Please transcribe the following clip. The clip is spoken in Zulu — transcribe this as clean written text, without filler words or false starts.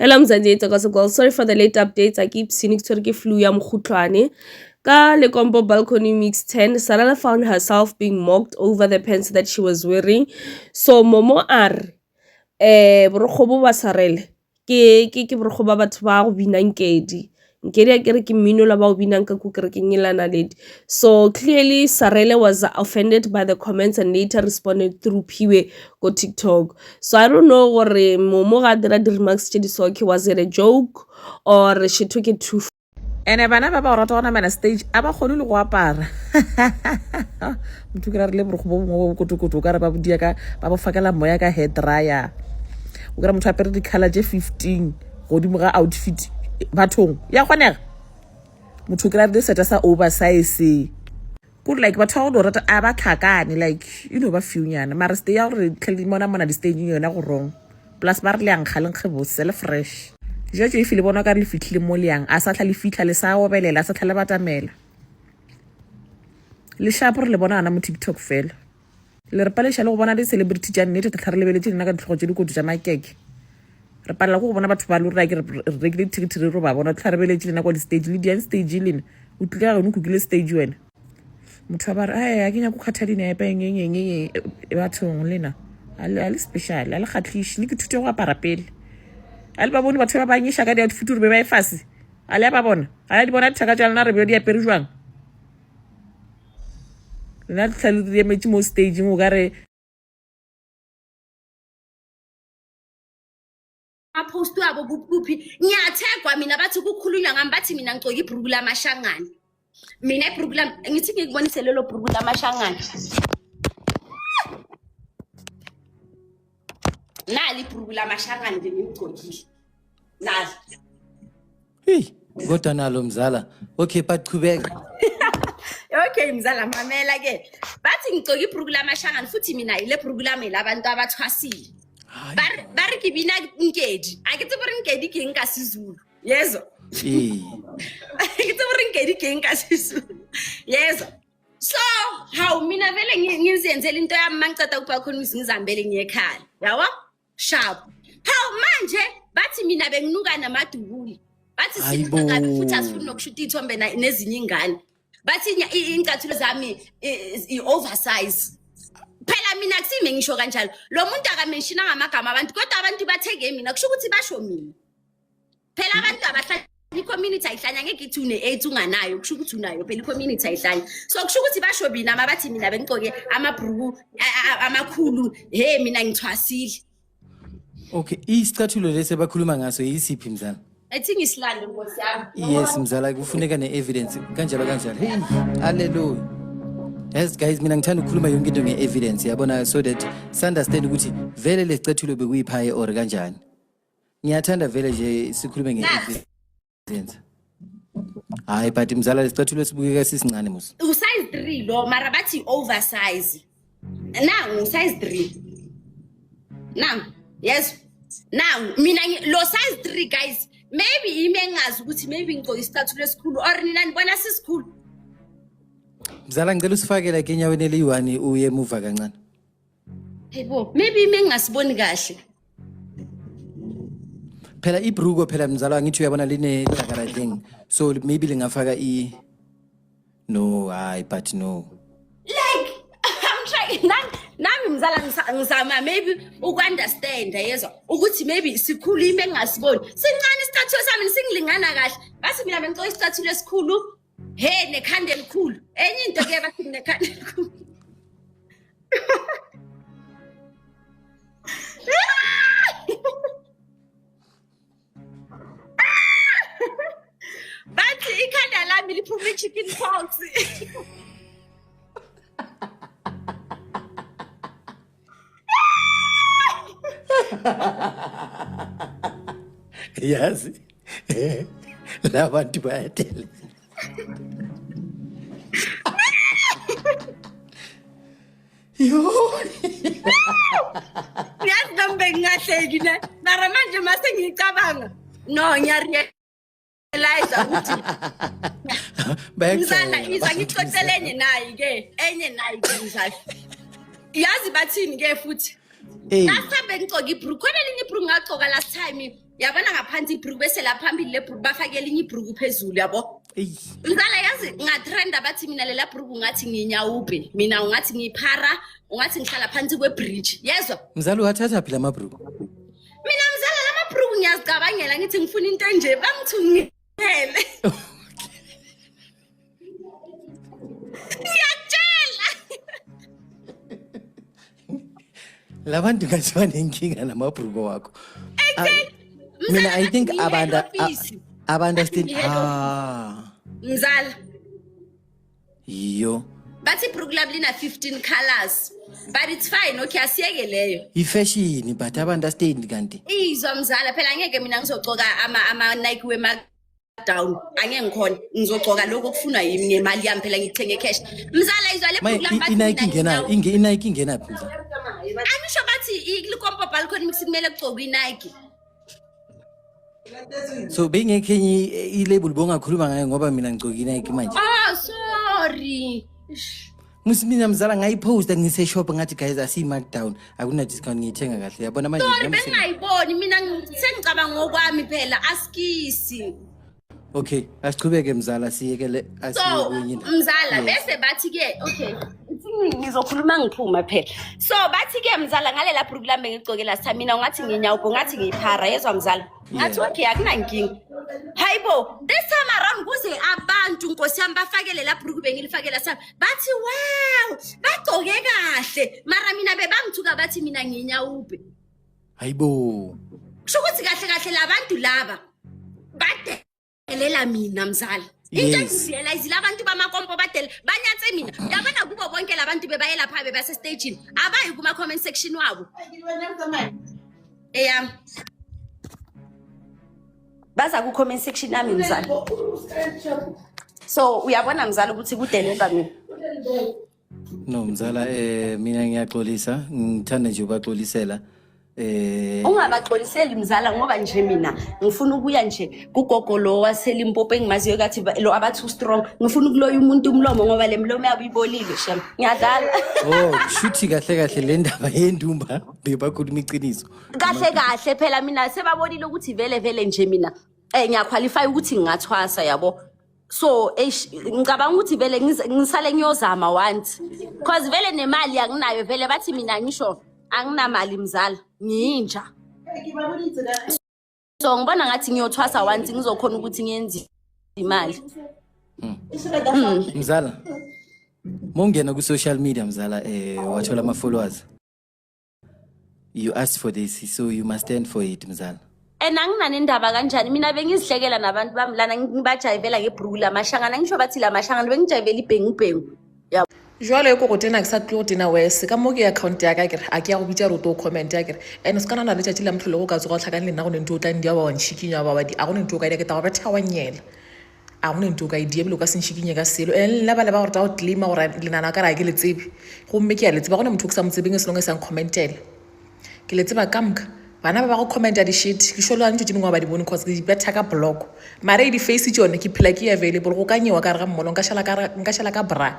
Hello Mzansi, it's Gossip Girl. Sorry for the late updates. I keep seeing ke flu ya mokhutlwane. Ka Lekompo Balcony Mix 10, Sarala found herself being mocked over the pants that she was wearing. So Momo are borokgobo ba Sarele ke borokgobo ba batho ba go binang kedi. Nkedi a kere ke mmino la ba o binang ka kukere ke nyelana ledi. So clearly Sarele was offended by the comments and later responded through Piwe go TikTok. So I don't know gore Momo ga dira di remarks tse di so ke was it a joke or she took it too far. Ene bana ba ba rata gona mana stage a ba kgone le go apara motho ke ra re le borokgobo mo kotokoto ka re ba bodia ka ba bo fakela moya ka hair dryer o kra motho a pere di color je 15 godimo ga outfit bathong ya kgonega motho ke ra re seta sa oversize good like batho go rata a ba tlhakane like ba fiunyana mara stay ya gore tlhele mona di stage yona go wrong plus ba re le ankgaleng kgebose le fresh Jojo ifile bona ka re le fitlhile mo leang a sa tla le fitla le sa obelela sa tla le batamela le shapo re le bona ana mo TikTok fela le re palesha le go bona di celebrity tša nnete tla re lebeletse nna ka ditlhogo tše di kodu tša makeke re palela go bona batho ba le re regulate ticket re ro ba bona tla re beletse nna kwa di stage le di stage lena o tlile ga go kukile stage wena motho ba re a kenya go khatha dinepe ngengenge bathong lena a le special a le khatlish le ke thute go apara pele ale ba bone batho ba banyisha ka di outfit re be ba efase ale ba bona ala di bona thaka tjana re be di apere jwang nna tlhale di emetse mo stage mo ka re post wabo kuphi ngiyathegwa mina bathi kukhulunywa ngami bathi mina ngcoka ibhuku lamashangana mina ibhuku lam ngithi ngikubonise lelo bhuku lamashangana nali ibhuku lamashangana nje ngigcokile nali hey kodwa nalo mzala okay baqhubeka okay mzala mamela ke bathi ngigcoka ibhuku lamashangana futhi mina ile bhuku lami labantu abathwasile bari ke bina nkedi a ke tsebore nkedi ke nka sizulu yezo ke tsebore nkedi ke nka sizulu yezo so how mina vele ngizenzela into yami mangiceda ukuba khona ngizihambele ngiyekhaya yawa sharp how manje bathi mina benginuka namadubuli bathi singabe futhi asifuni nokushuta ithombe nezinye ingane bathi incathulo zami i-oversize phela mina kusime ngisho kanjalo lo muntu akamenshina ngamagama abantu kodwa abantu batheke mina kusho ukuthi basho mina phela abantu abahlala i-community ayihlanya ngeke ithi une-8 unganayo kusho ukuthi unayo phela i-community ayihlanya so kusho ukuthi basho mina mabathi mina bengigcoke amabhruku amakhulu he mina ngithwasile okay isicathulo lesi bakhuluma ngaso yisiphi mzala I think isilande nkosi yami yes mzala kufuneka ne-evidence kanjalo hey hallelujah yes guys mina ngithanda ukukhuluma yonke into nge-evidence yabona so that understand ukuthi vele lesicathulo bekuyiphaye or kanjani ngiyathanda vele nje sikhulume nge-evidence hayi but mzala lesicathulo sibukeka sisincane musa usize 3 lo mara bathi oversize nangu size 3 nangu yes now mina lo size 3 guys maybe ime ngazi ukuthi maybe ngigcoka isicathulo esikhulu or nina nibona sisikhulu mzala ngicela usifakela ke enyaweni eli-1 uye emuva kancane yebo maybe ime ngasiboni kahle phela ibruko phela mzala ngithi uyabona line-dakara thing so maybe lingafaka no hayi but no like I'm trying nami mzala ngizama maybe uku-understand yezwa ukuthi maybe sikhulu ime ngasiboni sincane isicathulo sami singilingana kahle basi mina bengicela isicathulo esikhulu he nekhanda elikhulu enye into ke bathi nekhanda elikhulu bathi ikhanda lami liphuma chicken pox yazi labantu bayatele yo yazi nami bengingahleki mara manje mase ngicabanga no ngiyarealize ukuthi mzala iza ngixoxelene naye ke enye naye ke mzala yazi bathini ke futhi last time bengigcoka ibhruku khona elinye ibhruku ngagcoka last time yabona ngaphansi ibruku bese la phambili lebruku bafake elinye ibruku phezulu yabo. Eyi. Mzala yazi ngatrenda bathi mina lela bruku ngathi nginyawube, mina ungathi ngiphara, ungathi ngihlala phansi kwebridge. Yezwa? Mzala wathatha phi lamabruku? Mina mzala lamabruku ngiyazicabangela ngithi ngifuna into enje bangithungele. Ngiyatshela. Labantu ngathi banenkinga namabruku wakho. Mina I think understand. Mzala. Yo. Bathi ibruku labo lina 15 colors. But it's fine, okay, asiyeke leyo. Ifashion but understand kanti. Izwa mzala phela ngeke mina ngizogcoka ama Nike down. Angeke ngikhona. Ngizogcoka lokho okufunwa yimi ngemali yami phela ngithenge cash. Mzala izwa le ibruku lami bathi Nike ingena, Nike ingena phi? Angisho bathi iLikompo Balcony Mix kumele kugcokwe iNike. So bengekhenye ilabel bongakhuluma ngayo ngoba mina ngigcoka iNike manje. Oh, sorry. Musimina mzala ngayiposta ngise shop ngathi guys asi markdown akuna discount ngiyithenga kahle yabona manje Sorry bengayiboni mina sengicabanga ngokwami phela askisi. Okay asiqhubeke mzala siyekele asiye kwenye. Mzala bese bathi ke okay ngizokhuluma ngiphuma phela. So bathi ke mzala ngalela bruku lami ngigcoke last time mina ngathi nginyawubo ngathi ngiphara yezwa mzala. Ngathi okay akunankinga. Hayibo this time around kuze abantu Nkosi yami bafakele la bruku bengilifakela sami bathi wow bagcoke kahle mara mina bebangithuka bathi mina nginyawube. Hayibo Kusho ukuthi kahle labantu laba badelela mina mzala. Into engirealize labantu bamakompo badele banyatse mina yabona kubo bonke labantu bebayela pha bebase stage abayi kuma comment section wabo. Baza ku comment section nami mzala. So uyabona mzala ukuthi kudelela mina. No mzala mina ngiyaxolisa ngithanda nje ubaxolisela Ungabaxoliseli mzala ngoba nje mina ngifuna ukuya nje kugogo lo waseLimpopo engimaziyo kathi lo abathu strong ngifuna ukuloya umuntu umlomo ngoba le mlomo yabo ibolile shame ngiyadala. Oh shuthi kahle le ndaba yendumba bebakhuluma iqiniso. Kahle phela mina sebabonile ukuthi vele nje mina ngiyaqualify ukuthi ngingathwasa yabo. So ngicabanga ukuthi vele ngisale ngiyozama once because vele nemali anginayo vele bathi mina ngisho anginamali mzala ngiyinja. So ngibona ngathi ngiyothwasa once ngizokhona ukuthi ngiyenze imali. Mzala mongena ku social media mzala wathola ama followers. You asked for this so you must stand for it mzala. Anginanendaba kanjani mina bengizihlekela nabantu bami lana ngibajayivela ngebruku lamashangana ngisho bathi lamashangana bengijayivela ibhengu. Yabo. Jwale go tena ke sa tlo tena wes ka mo ke account ya ka ke a ke ya go bitsa ro to comment ya ke ene skana na le tšatši la mtlholo go ka tsoga tlhakane le nna go nento tla ndia ba wa nshikinya ba di a go nento ka ide ke ta ba thawanyela a go nento ka ide belo ka senshikinya ka selo la ba go ta go tlima gore le nana ka ra ke le tsebe go mme ke ya le tseba go ne motho ke sa motsebeng se longa sa commentela ke le tseba kamka bana ba go commenta di shit ke sholo ntse dingwa ba di bone cause ke beta ka blog mare di face tsone ke phela ke available go ka nyewa ka re ga mmolo nka shala ka bra